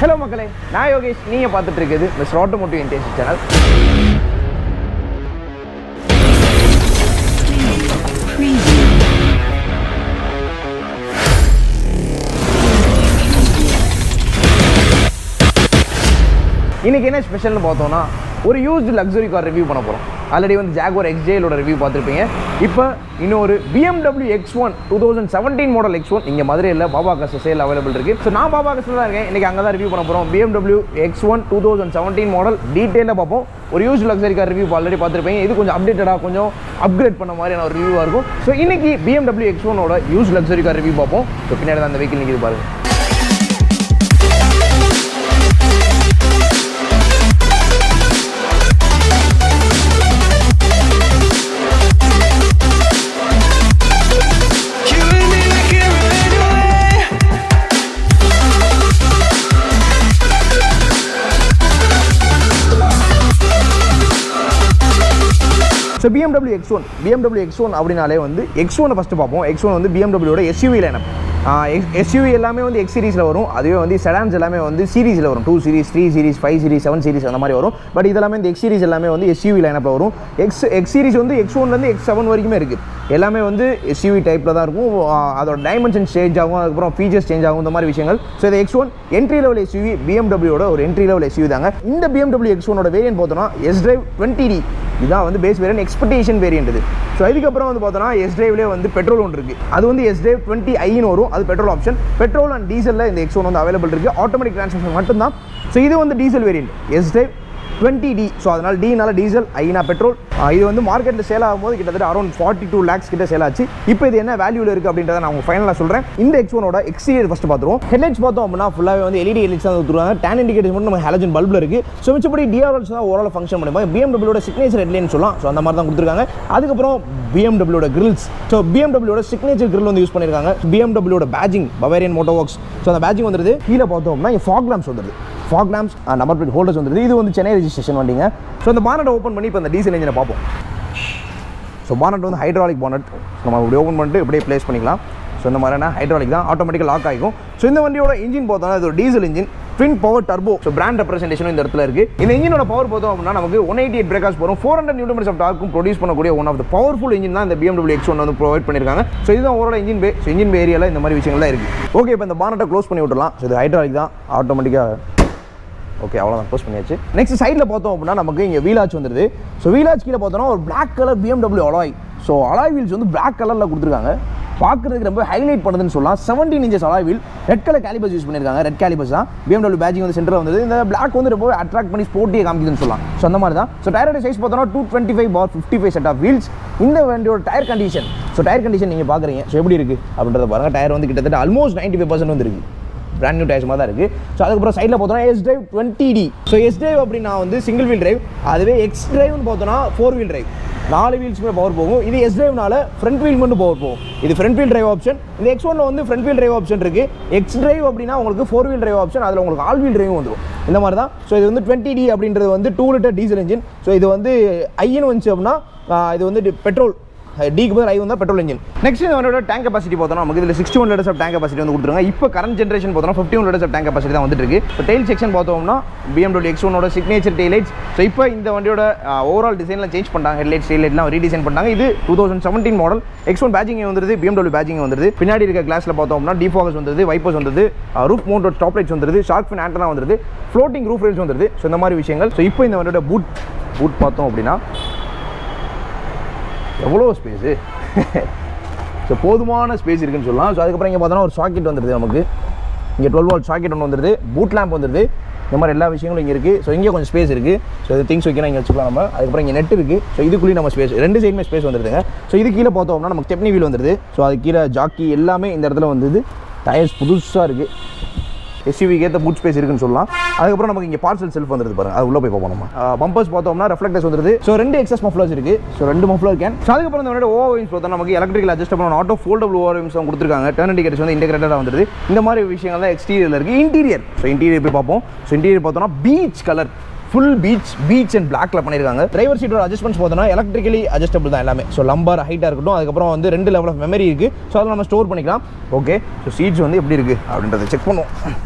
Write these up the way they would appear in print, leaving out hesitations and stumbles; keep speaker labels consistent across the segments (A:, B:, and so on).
A: Hello மக்களே, நான் யோகேஷ். நீங்க பார்த்துட்டு இருக்குது மிஸ்டர் ஆட்டோமோட்டிவ் இன்டென்சிவ் சேனல். இன்னைக்கு என்ன ஸ்பெஷல்னு பார்த்தோம்னா ஒரு யூஸ்டு லக்ஸரி கார் ரிவ்யூ பண்ண போகிறோம். ஆல்ரெடி வந்து ஜாகுவார் XJலோட ரிவ்யூ பார்த்துருப்பீங்க. இப்போ இன்னொரு BMW X1 2017 மாடல் X1 இங்கே மதுரையில் பாபா காசு சேல் அவைலபிள் இருக்குது. ஸோ நான் பாபா காசில் தான் இருக்கேன். இன்றைக்கி அங்கே தான் ரிவ்யூ பண்ண போகிறோம். BMW X1 2017 மாடல் டீட்டெயிலாக பார்ப்போம். ஒரு used luxury car review already பார்த்துருப்பீங்க. இது கொஞ்சம் அப்டேட்டடாக கொஞ்சம் அப்கிரேட் பண்ண மாதிரியான ஒரு ரிவ்யூவாக இருக்கும். ஸோ இன்றைக்கி BMW X1ஓட யூஸ்டு லக்ஸரி கார் ரிவ்யூ பார்ப்போம். ஸோ பின்னாடி தான் அந்த வெஹிக்கிள் நிற்கிது பாருங்கள். ஸோ BMW X1 அப்படின்னாலே வந்து X1 ஃபஸ்ட்டு பார்ப்போம். X1 வந்து BMWவோட SUV லைனப். SUV எல்லாமே வந்து X சீரிஸில் வரும். அதுவே வந்து செடான்ஸ் எல்லாமே வந்து சீரிஸில் வரும். 2 சீரிஸ், 3 சீரிஸ், 5 சீரிஸ், 7 சீரிஸ் அந்த மாதிரி வரும். பட் இதெல்லாமே இந்த X சீரிஸ் எல்லாமே வந்து SUV லைனப்பில் வரும். X சீரிஸ் வந்து X1லேருந்து X7 வரைக்குமே இருக்குது. எல்லாமே வந்து SUV டைப்பில் தான் இருக்கும். அதோட டைமென்ஷன் சேஞ்ச் ஆகும், அதுக்கப்புறம் ஃபீச்சர்ஸ் சேஞ்ச் ஆகும், இந்த மாதிரி விஷயங்கள். ஸோ இது X1 என்ட்ரி லெவல் SUV, BMWவோட ஒரு என்ட்ரி லெவல் SUV தாங்க. இந்த BMW X1ஓட வேரியன்ட் பார்த்தோன்னா S-Drive 20D இதுதான் வந்து பேஸ் வேரியன்ட், எக்ஸ்பெக்டேஷன் வேரியன்ட் இது. ஸோ இதுக்கப்புறம் வந்து பார்த்தோன்னா S-Driveலேயே வந்து பெட்ரோல் ஒன்று இருக்குது. அது வந்து S-Drive 20iன்னு வரும். அது பெட்ரோல் ஆப்ஷன். பெட்ரோல் அண்ட் டீசலில் இந்த X1 வந்து அவைலபிள் இருக்குது. ஆட்டோமேட்டிக் ட்ரான்ஸ்மிஷன் மட்டும்தான். ஸோ இது வந்து diesel variant S-Drive 20D. So அதனால் டீனால டீசல், ஐனா பெட்ரோல். இது வந்து மார்க்கெட்டில் சேல் ஆகும்போது கிட்டத்தட்ட அரௌண்ட் 42 lakhs கிட்ட சேல் ஆச்சு. இப்போ இது என்ன வேல்யூவில் இருக்குது அப்படின்றத நான் உங்களுக்கு ஃபைனலாக சொல்கிறேன். இந்த X1ஓட எக்ஸ்டீரியர் ஃபஸ்ட்டு பார்த்துருவோம். ஹெட்லைட்ஸ் பார்த்தோம் அப்படின்னா ஃபுல்லாகவே வந்து LED ஹெட்லைட்ஸ் தான் கொடுத்துருவாங்க. டேன் இண்டிகேட்டர்ஸ் மட்டும் நம்ம ஹாலஜன் பல்பில் இருக்குது. ஸோ மிச்சப்படி DRLs தான் ஓரளவு ஃபங்க்ஷன் பண்ணிப்பாங்க. BMWவோட சிக்னேச்சர் ஹெட்லைன்னு சொல்லலாம். ஸோ அந்த மாதிரி தான் கொடுத்துருக்காங்க. அதுக்கப்புறம் BMWவோட கிரில்ஸ். ஸோ BMWவோட சிக்னேச்சர் கிரில் வந்து யூஸ் பண்ணியிருக்காங்க. BMWவோட badging Bavarian motor works. So அந்த பேஜிங் வந்துருது. கீழே பார்த்தோம் அப்படின்னா இங்கே ஃபாக் லேம்ப்ஸ் வந்துருது. Fog lamps number plate holders வந்துருது. இது வந்து சென்னை ரெஜிஸ்ட்ரேஷன் வண்டிங்க. ஸோ அந்த பானட்டை ஓப்பன் பண்ணி இப்போ அந்த டீசல் இன்ஜினை பார்ப்போம். ஸோ பானட் வந்து ஹைட்ராலிக் பானட். நம்ம இப்படி ஓப்பன் பண்ணிட்டு இப்படியே ப்ளேஸ் பண்ணிக்கலாம். ஸோ இந்த மாதிரியான ஹைட்ராலிக் தான், ஆட்டோமேட்டிக்காக லாக் ஆகிக்கும். ஸோ இந்த வண்டியோட இன்ஜின் பார்த்தோம்னா இது ஒரு diesel engine, twin power turbo. So brand ரெப்ரசன்டேஷனும் இந்த இடத்துல இருக்குது. இந்த இன்ஜினோட பவர் பார்த்தோம் அப்படின்னா நமக்கு 188 பிரேக்கர்ஸ் வரும். 400 நியூட்டன் ஆஃப் டார்க்கும் ப்ரொடியூஸ் பண்ணக்கூடிய one of the powerful engine தான் இந்த BMW X1 வந்து ப்ரொவைட் பண்ணியிருக்காங்க. ஸோ இதுதான் overall engine bay. So engine bay ஏரியாவில் இந்த மாதிரி விஷயங்கள் தான் இருக்குது. ஓகே, இப்போ இந்த பானட்டை க்ளோஸ் பண்ணி விட்டுலாம். ஸோ இது ஹைட்ராலிக் தான், ஆட்டோமேட்டிக்காக. ஓகே, அவ்வளோதான், க்ளோஸ் பண்ணியாச்சு. நெக்ஸ்ட் சைடில் பார்த்தோம் அப்படின்னா நமக்கு இங்கே வீலாச் வந்துருது. ஸோ வீலாச் கீழே பார்த்தோன்னா ஒரு black colour BMW alloy. So alloy wheels வந்து பிளாக் கலரில் கொடுத்துருக்காங்க. பார்க்குறதுக்கு ரொம்ப ஹைலைட் பண்ணுதுன்னு சொல்லலாம். 17 inches alloy wheel, red colour calipers use பண்ணியிருக்காங்க. ரெட் கேலிபர்ஸ் தான். BMW பேஜிங் வந்து சென்டரில் வந்து இந்த பிளாக் வந்து ரொம்ப அட்ராக்ட் பண்ணி ஸ்போர்ட்டியை காமிக்குதுன்னு சொல்லலாம். ஸோ அந்த மாதிரி தான். ஸோ டயரோட சைஸ் பார்த்தோன்னா 225/55 செட் ஆஃப் வீல்ஸ். இந்த வண்டியோட tyre condition. So tyre condition நீங்கள் பார்க்குறீங்க. ஸோ எப்படி இருக்குது அப்படின்றத பாருங்கள். டயர் வந்து கிட்டத்தட்ட ஆல்மோஸ்ட் 95% வந்து இருக்குது. பிராண்ட் நியூ டயர்ஸ் மாதிரி தான் இருக்குது. ஸோ அதுக்கப்புறம் சைடில் பார்த்தோன்னா S-Drive 20D. ஸோ S-Drive அப்படின்னா வந்து சிங்கிள் வீல் டிரைவ். அதுவே X-Driveன்னு பார்த்தோன்னா 4 வீல் டிரைவ். 4 வீல்ஸுமே பவர் போகும். இது S-Driveனால ஃப்ரண்ட் வீல் மட்டும் பவர் போகும். இது ஃப்ரண்ட் வீல் டிரைவ் ஆப்ஷன். இந்த X1ல வந்து ஃப்ரண்ட் வீல் டிரைவ் ஆப்ஷன் இருக்குது. X-Drive அப்படின்னா உங்களுக்கு 4 வீல் டிரைவ் ஆப்ஷன். அதில் உங்களுக்கு ஆல் வீல் டிரைவும் வந்துடும். இந்த மாதிரி தான். ஸோ இது வந்து 20D அப்படின்றது வந்து 2 liter டீசல் இன்ஜின். ஸோ இது வந்து ஐன்னு வந்துச்சு அப்படின்னா இது வந்து பெட்ரோல். டிக்கு பதில் ஐ வந்து பெட்ரோல் இன்ஜின். நெக்ஸ்ட் இந்த வண்டியோட டேங்க் கெப்பாசிட்டி பார்த்தோம்னா நமக்கு இதில் 61 liters ஆஃப் டேங்க் கெப்பாசிட்டி வந்து கொடுத்துருங்க. இப்போ கரண்ட் ஜென்ரேஷன் பார்த்தோம்னா 51 liters ஆஃப் டேங்க் கெப்பாசிட்டி தான் வந்துட்டு இருக்கு. இப்போ டெயில் செக்ஷன் பார்த்தோம்னா BMW X1ஓட சிக்னேச்சர் டெய்லைட்ஸ். ஸோ இப்போ இந்த வண்டியோட ஓவரால் டிசைனில் சேஞ்ச் பண்ணிட்டாங்க. ஹெட்லைட்ஸ், டெய்லைட்லாம் ரீடிசைன் பண்ணாங்க. இது 2017 மாடல் X1 பேஜிங் வந்துருது. BMW பேஜிங் வந்துருது. பின்னாடி இருக்க கிளாஸில் பார்த்தோம்னா டிஃபாகஸ் வந்துருது, வைப்பர்ஸ் வந்துருது, ரூஃப் மவுண்டட் ஸ்டாப் லைட்ஸ் வந்துருது, ஷார்க் ஃபின் ஆண்டனா வந்துருது, ஃப்ளோட்டிங் ரூஃப் ரேல்ஸ் வந்துருது. ஸோ இந்த மாதிரி விஷயங்கள். ஸோ இப்போ இந்த வண்டியோட பூட் பார்த்தோம் அப்படின்னா எவ்வளோ ஸ்பேஸு. ஸோ போதுமான ஸ்பேஸ் இருக்குன்னு சொல்லலாம். ஸோ அதுக்கப்புறம் இங்கே பார்த்தோன்னா ஒரு சாக்கெட் வந்துடுது. நமக்கு இங்கே 12 volt சாக்கெட் ஒன்று வந்துடுது. பூட் லேம்ப் வந்துடுது. இந்த மாதிரி எல்லா விஷயங்களும் இங்கே இருக்குது. ஸோ இங்கே கொஞ்சம் ஸ்பேஸ் இருக்குது. ஸோ இது திங்ஸ் வைக்கலாம், இங்கே வச்சுக்கலாம் நம்ம. அதுக்கப்புறம் இங்கே நெட் இருக்குது. ஸோ இதுக்குள்ளேயும் நம்ம ஸ்பேஸ், ரெண்டு சைடுமே ஸ்பேஸ் வந்துடுதுங்க. ஸோ இது கீழே பார்த்தோம்னா நமக்கு ஸ்டெப்னி வீல் வந்துடுது. ஸோ அது கீழே ஜாக்கி எல்லாமே இந்த இடத்துல வந்துது. டயர்ஸ் புதுசாக இருக்குது. SUV ஏற்ற பூட் ஸ்பேஸ் இருக்குன்னு சொல்லலாம். அதுக்கப்புறம் நமக்கு இங்கே பார்சல் செல்ஃப் வந்துருது பாருங்க. அது உள்ள போய் பார்ப்போம் நம்ம. பம்பர்ஸ் பார்த்தோம்னா ரெஃப்ளெக்டர்ஸ் வந்துருது. ஸோ 2 எக்ஸஸ் மஃப்ளர்ஸ் இருக்கு. So 2 muffler can. ஸோ அதுக்கப்புறம் இந்த ஓவர்விங்ஸ் பார்த்தா நமக்கு எலக்ட்ரிக்கல் அட்ஜஸ்டபிள் ஆட்டோ ஃபோல்டபுள் ஓவர்விங்ஸ் கொடுத்துருக்காங்க. டர்ன் இண்டிகேட்டர்ஸ் வந்து இன்டெகிரேட்டடாக வந்துருது. இந்த மாதிரி விஷயங்கள் தான் எக்ஸ்டீரியரில் இருக்குது. இன்டீரியர். ஸோ இன்டீரியர் போய் பார்ப்போம். ஸோ இன்டீரியர் பார்த்தோம்னா peach colour, full beach and பிளாக்ல பண்ணியிருக்காங்க. டிரைவர் சீட்டோட அட்ஜஸ்ட்மெண்ட்ஸ் பார்த்தோன்னா எலக்ட்ரிக்கலி அட்ஜஸ்டபிள் தான் எல்லாமே. ஸோ லம்பர் ஹைட்டாக இருக்கட்டும். அதுக்கப்புறம் வந்து 2 லெவல் ஆஃப் மெமரி இருக்குது. ஸோ அதில் நம்ம ஸ்டோர் பண்ணிக்கலாம். ஓகே, ஸோ சீட்ஸ் வந்து எப்படி இருக்குது அப்படின்றத செக் பண்ணுவோம்.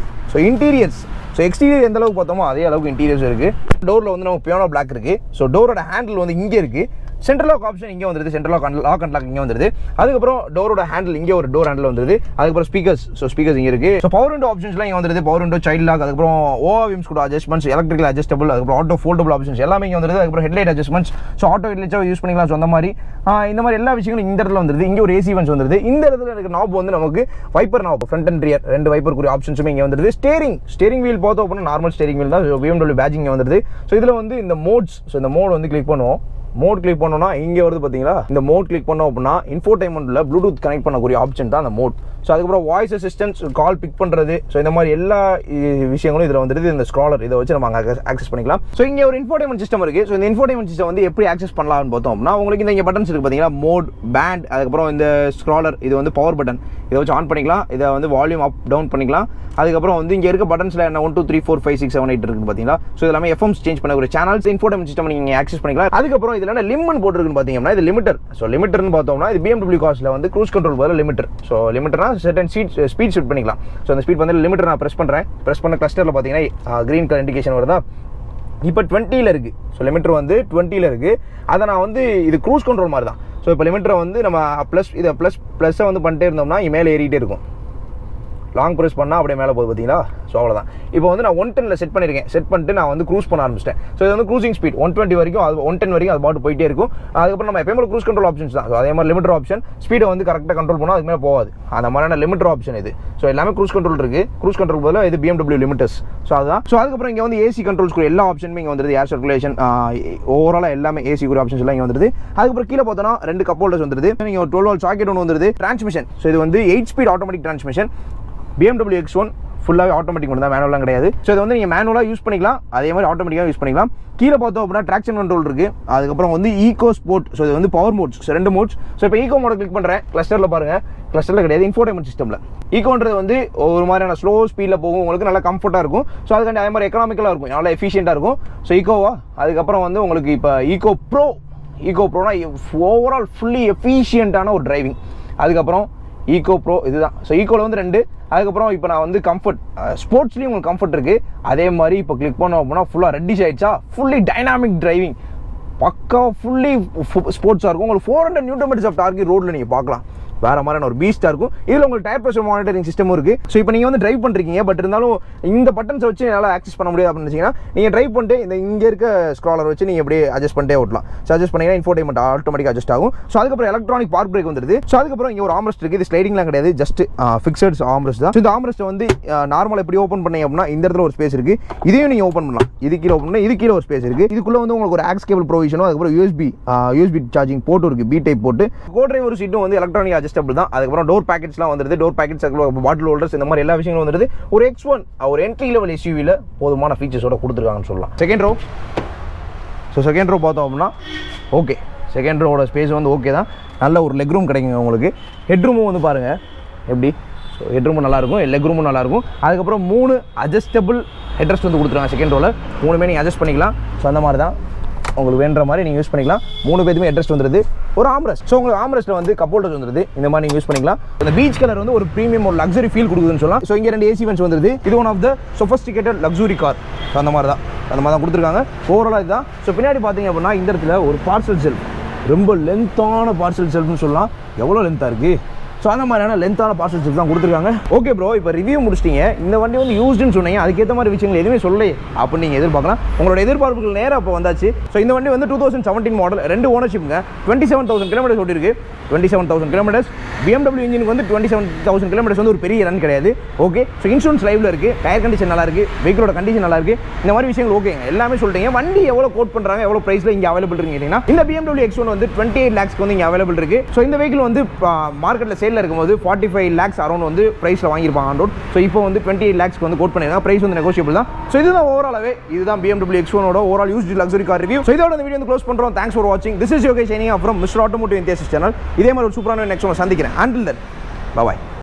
A: ஸோ இன்டீரியர்ஸ் ஸோ எக்ஸ்டீரியர் எந்த அளவுக்கு பார்த்தோமோ அதே அளவுக்கு இன்டீரியர்ஸ் இருக்குது. டோரில் வந்து நமக்கு பியானோ பிளாக் இருக்குது. ஸோ டோரோட ஹேண்டில் வந்து இங்கே இருக்குது. சென்ட்ரல் லாக் ஆப்ஷன் இங்கே வந்துருது. சென்ட்ரல் லாக் அண்ட் லாக் இங்கே வந்துருது. அதுக்கப்புறம் டோரோட ஹேண்டில் இங்கே ஒரு டோர் ஹேண்டில் வந்துருது. அதுக்கப்புறம் ஸ்பீக்கர்ஸ். ஸோ ஸ்பீக்கர்ஸ் இங்கே இருக்குது. ஸோ பவர் விண்டோ ஆப்ஷன்ஸ்லாம் இங்கே வந்துருது. பவர் விண்டோ, சைல்ட் லாக், அதுக்கப்புறம் ஓஆர்விஎம்ஸ் கூட அட்ஜஸ்ட்மெண்ட்ஸ், எலக்ட்ரிக்கல் அட்ஜஸ்டபிள், அதுக்கப்புறம் ஆட்டோ ஃபோல்டபுள் ஆப்ஷன்ஸ் எல்லாமே இங்கே வந்துருது. அதுக்கப்புறம் ஹெட்லைட் அட்ஜஸ்ட்மெண்ட்ஸ். ஸோ ஆட்டோ ஹெட்லைட்ஸாக யூஸ் பண்ணிக்கலாம். ஸோ அந்த மாதிரி இந்த மாதிரி எல்லா விஷயங்களும் இந்த இடத்துல வந்துருது. இங்கே ஒரு ஏசி வென்ஸ் வந்துருது. இந்த இடத்துல இருக்க நாப் வந்து நமக்கு wiper knob, front and rear 2 வைப்பருக்குரிய ஆப்ஷன்ஸுமே இங்கே வந்துருது. ஸ்டேரிங் வீல் பார்த்தோம் அப்படின்னா நார்மல் ஸ்டேரிங் வீல் தான். BMW பேட்ஜிங் இங்கே வந்துருது. ஸோ இதில் வந்து இந்த மோட்ஸ். ஸோ இந்த மோட் வந்து கிளிக் பண்ணுவோம். மோட் கிளிக் பண்ணோம்னா இங்கே வருது பார்த்தீங்களா. இந்த மோட் கிளிக் பண்ணோம் அப்படின்னா இன்ஃபோடைன்மெண்ட்டில் ப்ளூடூத் கனெக்ட் பண்ணக்கூடிய ஆப்ஷன் தான் அந்த மோட். ஸோ அதுக்கப்புறம் வாய்ஸ் அசிஸ்டன்ஸ், கால் பிக் பண்ணுறது, ஸோ இந்த மாதிரி எல்லா விஷயங்களும் இதில் வந்துருது. இந்த ஸ்க்ராலர் இதை வச்சு நம்ம அங்கே ஆக்சஸ் பண்ணிக்கலாம். ஸோ இங்கே ஒரு இன்ஃபோடைன்மெண்ட் சிஸ்டம் இருக்குது. ஸோ இந்த இன்ஃபோடைன்மெண்ட் சிஸ்டம் வந்து எப்படி ஆக்சஸ் பண்ணலாம்னு பார்த்தோம் அப்படின்னா உங்களுக்கு இந்த இங்கே பட்டன்ஸ் இருக்குது பார்த்தீங்களா, மோட், பேண்ட், அதுக்கப்புறம் இந்த ஸ்க்ராலர் இது வந்து பவர் பட்டன். இதை வச்சு ஆன் பண்ணிக்கலாம். இதை வந்து வால்யூம் அப் டவுன் பண்ணிக்கலாம். அதுக்கப்புறம் வந்து இங்கே இருக்க பட்டன்ஸில் என்ன 1 2 3 4 5 6 7 8 இருக்குது பார்த்தீங்களா. ஸோ எல்லாமே எஃப்எம்ஸ் சேஞ்ச் பண்ணக்கூடிய சேனல்ஸ், இன்ஃபோடைன்மெண்ட் சிஸ்டம் நீங்கள் ஆக்சஸ் பண்ணிக்கலாம். அதுக்கப்புறம் இதில் என்ன லிம்மன் போட்டுருக்குன்னு பார்த்தீங்கன்னா இது லிமிட்டர். ஸோ லிமிட்டர்னு பார்த்தோம்னா இது BMW கார்ஸில் வந்து க்ரூஸ் கண்ட்ரோல் பதில் லிமிட்டர். ஸோ லிமிட்டர்னா செர்டன் ஸ்பீட் செட் பண்ணிக்கலாம். ஸோ அந்த ஸ்பீட் வந்து லிமிட்டர் நான் ப்ரெஸ் பண்ணுறேன். ப்ரெஸ் பண்ண கிளஸ்டரில் பார்த்தீங்கன்னா க்ரீன் கலர் இண்டிகேஷன் வருதா. இப்போ 20ல் இருக்குது. ஸோ லிமிட்டர் வந்து 20ல் இருக்குது. அதை நான் வந்து இது க்ரூஸ் கண்ட்ரோல் மாதிரி தான். ஸோ இப்போ லிமிட்டரை வந்து நம்ம ப்ளஸ்ஸை வந்து பண்ணிட்டே இருந்தோம்னா மேலே ஏறிட்டே இருக்கும். லாங் ப்ரெஸ் பண்ணால் அப்படியே மேலே போகுது பார்த்தீங்களா. ஸோ அவ்வளோதான். இப்போ வந்து நான் 110ல் செட் பண்ணியிருக்கேன். செட் பண்ணிட்டு நான் வந்து க்ரூஸ் பண்ண ஆரம்பிச்சிட்டேன். ஸோ இது வந்து க்ரூசிங் ஸ்பீட் 120 வரைக்கும், அது 110 வரைக்கும் அது பாட்டு போயிட்டே இருக்கும். அதுக்கப்புறம் நம்ம எப்பயுமே க்ரூஸ் கண்ட்ரோல் ஆப்ஷன்ஸ் தான். ஸோ அதே மாதிரி லிமிட்டர் ஆப்ஷன், ஸ்பீடை வந்து கரெக்டாக கண்ட்ரோல் பண்ணால் அதுக்கு மேலே போகாது. அந்த மாதிரியான லிமிட்டர் ஆப்ஷன் இது. ஸோ எல்லாமே க்ரூஸ் கண்ட்ரோல் இருக்குது. க்ரூஸ் கண்ட்ரோல் பதிலாக இது BMW லிமிட்டர்ஸ். ஸோ அதுதான். ஸோ அதுக்கப்புறம் இங்கே வந்து ஏசி கண்ட்ரோல்ஸ் கூட எல்லா ஆப்ஷனுமே இங்கே வந்துருது. ஏர் சர்க்குலேஷன், ஓவராலாக எல்லாமே ஏசி கூட ஆப்ஷன்ஸ் எல்லாம் இங்கே வந்துருது. அதுக்கப்புறம் கீழே பார்த்தோன்னா 2 கப் ஹோல்டர்ஸ் வந்துருது. நீங்கள் ஒரு 12 volt சாக்கெட் ஒன்று வந்துருது. டிரான்ஸ்மிஷன். ஸோ இது வந்து 8 speed automatic transmission. BMW X1 ஃபுல்லாகவே ஆட்டோமேட்டிக் மட்டும் தான், மேனுவலாம் கிடையாது. ஸோ இது வந்து நீங்கள் மேனுவலாக யூஸ் பண்ணிக்கலாம், அதே மாதிரி ஆட்டோமேட்டிக்காக யூஸ் பண்ணிக்கலாம். கீழே பார்த்தோம் அப்படின்னா ட்ராக்ஷன் கண்ட்ரோல் இருக்குது. அதுக்கப்புறம் வந்து ஈகோ ஸ்போர்ட். ஸோ இது வந்து பவர் மோட்ஸ், 2 மோட்ஸ். ஸோ இப்போ ஈகோ மோட கிளிக் பண்ணுறேன். கிளஸ்டரில் பாருங்கள், கிளஸ்டரில் கிடையாது, இன்ஃபோடைன்மெண்ட் சிஸ்டமில். ஈகோன்றது வந்து ஒரு மாதிரியான ஸ்லோ ஸ்பீடில் போகும், உங்களுக்கு நல்லா கம்ஃபர்ட்டாக இருக்கும். ஸோ அதுக்காண்டி அதே மாதிரி எக்கனாமிக்கலாக இருக்கும், நல்லா எஃபிஷியண்ட்டாக இருக்கும். ஸோ ஈகோவா. அதுக்கப்புறம் வந்து உங்களுக்கு இப்போ ஈகோ ப்ரோனா ஓவரால் ஃபுல்லி எஃபிஷியண்ட்டான ஒரு டிரைவிங். அதுக்கப்புறம் ஈகோ ப்ரோ இதுதான். ஸோ ஈகோவில் வந்து 2. அதுக்கப்புறம் இப்போ நான் வந்து கம்ஃபர்ட், ஸ்போர்ட்ஸ்லேயும் உங்களுக்கு கம்ஃபர்ட் இருக்குது. அதே மாதிரி இப்போ கிளிக் பண்ணோம் அப்படின்னா ஃபுல்லாக ரெட்டிஷ் ஆகிடுச்சா, ஃபுல்லி டைனாமிக் டிரைவிங், பக்கா ஃபுல்லி ஸ்போர்ட்ஸாக இருக்கும். உங்களுக்கு 400 Nm ஆஃப் டார்க் ரோடில் நீங்கள் பார்க்கலாம். வேறு மாதிரியான ஒரு பீஸ்ட்டாக இருக்கும். இதில் உங்களுக்கு டயர் ப்ரெஷர் மானிட்டரிங் சிஸ்டமும் இருக்குது. ஸோ இப்போ நீங்கள் வந்து ட்ரைவ் பண்ணுறீங்க, பட் இருந்தாலும் இந்த பட்டன்ஸை வச்சு என்னால் ஆக்சஸ் பண்ண முடியாது அப்படின்னு வச்சிங்கன்னா நீங்கள் ட்ரைவ் பண்ணிட்டு இந்த இங்கே இருக்க ஸ்க்ராலர் வச்சு நீங்கள் எப்படியே அட்ஜஸ்ட் பண்ணிட்டே ஓட்டலாம். ஸோ அட்ஜஸ்ட் பண்ணிங்கன்னா இன்ஃபோடைன்மெண்ட் ஆட்டோமேட்டிக்காக அட்ஜஸ்ட் ஆகும். ஸோ அதுக்கப்புறம் எலக்ட்ரானிக் பார்க் பிரேக் வந்துருது. ஸோ அதுக்கப்புறம் இங்கே ஒரு ஆம்ரெஸ்ட் இருக்குது. இது ஸ்லைடிங்லாம் கிடையாது, ஜஸ்ட் ஃபிக்ஸட் ஆம்ரெஸ்ட் தான். ஸோ இந்த ஆம்ரெஸ்ட்டை வந்து நார்மலாக எப்படி ஓப்பன் பண்ணீங்க அப்படின்னா இந்த இடத்துல ஒரு ஸ்பேஸ் இருக்குது. இதையும் நீங்கள் ஓப்பன் பண்ணலாம். இது கீழே ஓப்பன் பண்ணால் இது கீழே ஒரு ஸ்பேஸ் இருக்குது. இதுக்குள்ளே வந்து உங்களுக்கு ஒரு ஆக்ஸ் கேபிள் ப்ரொவிஷனும், அதுக்கப்புறம் USB சார்ஜிங் போர்ட்டும் இருக்குது, B டைப் போட்டு. கோ டிரைவர் சீட்டும் வந்து எலக்ட்ரானிக் அட்ஜஸ்டபிள் தான். அதுக்கப்புறம் டோர் பேக்கெட்ஸ்லாம் வந்துருது. டோர் பேக்கெட்ஸ், பாட்டில் ஹோல்டர்ஸ், இந்த மாதிரி எல்லா விஷயங்களும் வந்துருது. ஒரு X1 ஒரு என்ட்ரி லெவல் SUV-ல போதுமான ஃபீச்சர்ஸோட கொடுத்துருக்காங்கன்னு சொல்லலாம். Second row. So second row பார்த்தோம் அப்படின்னா ஓகே, செகண்ட் ரோட ஸ்பேஸ் வந்து ஓகே தான். நல்ல ஒரு லெக் ரூம் கிடைக்குங்க உங்களுக்கு. ஹெட் ரூமும் வந்து பாருங்கள் எப்படி. ஸோ ஹெட் ரூமும் நல்லாயிருக்கும், லெக் ரூமும் நல்லாயிருக்கும். அதுக்கப்புறம் 3 அட்ஜஸ்டபிள் ஹெட்ரெஸ்ட் வந்து கொடுத்துருக்காங்க செகண்ட் ரோவில். 3மே நீங்கள் அட்ஜஸ்ட் பண்ணிக்கலாம். ஸோ அந்த மாதிரி தான் உங்களுக்கு வேணுற மாதிரி நீங்கள் யூஸ் பண்ணிக்கலாம். 3 பேருமே அட்ஜஸ்ட் வந்துருது. ஒரு ஆம்ரெஸ்ட். ஸோ உங்களுக்கு ஆம்ரெஸ்ட்டில் வந்து கப் ஹோல்டர்ஸ் வந்துருது. இந்த மாதிரி நீங்கள் யூஸ் பண்ணிக்கலாம். இந்த பீச் கலர் வந்து ஒரு ப்ரீமியம், ஒரு லக்ஸரி ஃபீல் கொடுக்குதுன்னு சொல்லலாம். ஸோ இங்கே 2 AC வென்ட்ஸ் வந்துருது. இது one of the sophisticated luxury car. So அந்த மாதிரி தான் கொடுத்துருக்காங்க. ஓவராலாக இதுதான். ஸோ பின்னாடி பார்த்தீங்க அப்படின்னா இந்த இடத்துல ஒரு பார்சல் செல்ஃப், ரொம்ப லென்த்தான பார்சல் செல்ஃப்னு சொல்லலாம். எவ்வளோ லென்த்தாக இருக்குது. ஸோ அந்த மாதிரியான லென்த்தான பார்சல் செல்ஃப் தான் கொடுத்துருக்காங்க. ஓகே ப்ரோ, இப்போ ரிவ்யூ முடிச்சிட்டிங்க. இந்த வண்டி வந்து யூஸ்டுன்னு சொன்னீங்க, அதுக்கேற்ற மாதிரி விஷயங்கள் எதுவுமே சொல்லலை அப்படின்னு நீங்கள் எதிர்பார்க்கலாம். உங்களோட எதிர்பார்ப்புகள் நேராக இப்போ வந்தாச்சு. ஸோ இந்த வண்டி வந்து 2017 மாடல், 2 ஓனர்ஷிப்புங்க, 27,000 கிலோமீட்டர்ஸ் ஓட்டிருக்கு. 27,000 கிலோமீட்டர்ஸ். BMW இன்ஜினுக்கு வந்து 27,000 கிலோமீட்டர்ஸ் வந்து ஒரு பெரிய ரன் கிடையாது. ஓகே. ஸோ இன்சூரன்ஸ் லைவில் இருக்குது, டயர் கண்டிஷன் நல்லா இருக்குது, வெஹிக்கிளோட கண்டிஷன் நல்லா இருக்குது. இந்த மாதிரி விஷயங்கள் ஓகேங்க, எல்லாமே சொல்லிட்டீங்க. வண்டி எவ்வளோ கோட் பண்ணுறாங்க, எவ்வளோ ப்ரைஸில் இங்கே அவைலபிள் இருக்குன்னு கேட்டிங்கன்னா இந்த BMW X1 வந்து 28 lakhs வந்து இங்கே அவைலபிள் இருக்குது. ஸோ இந்த வெஹிக்கிள் வந்து மார்க்கெட்டில் சேலில் இருக்கும்போது 45 lakhs அரௌண்ட் வந்து ப்ரைஸில் வாங்கியிருப்பாங்க ஆன் ரோட். ஸோ இப்போ வந்து 28 lakhs வந்து கோட் பண்ணியிருக்காங்க. ப்ரைஸ் வந்து நெகோஷியபிள் தான். ஸோ இதுதான் ஓவராலாகவே இதுதான் BMW X1 ஓட overall used luxury car review. So இதோட இந்த வீடியோ வந்து க்ளோஸ் பண்ணுறோம். தேங்க்ஸ் ஃபார் வாட்சிங். This is Yogesh from Mr. Automotive channel. இதே மாதிரி ஒரு சூப்பரான நெக்ஸ்ட் ஒன்று சந்திக்கிறேன். Until then, bye bye.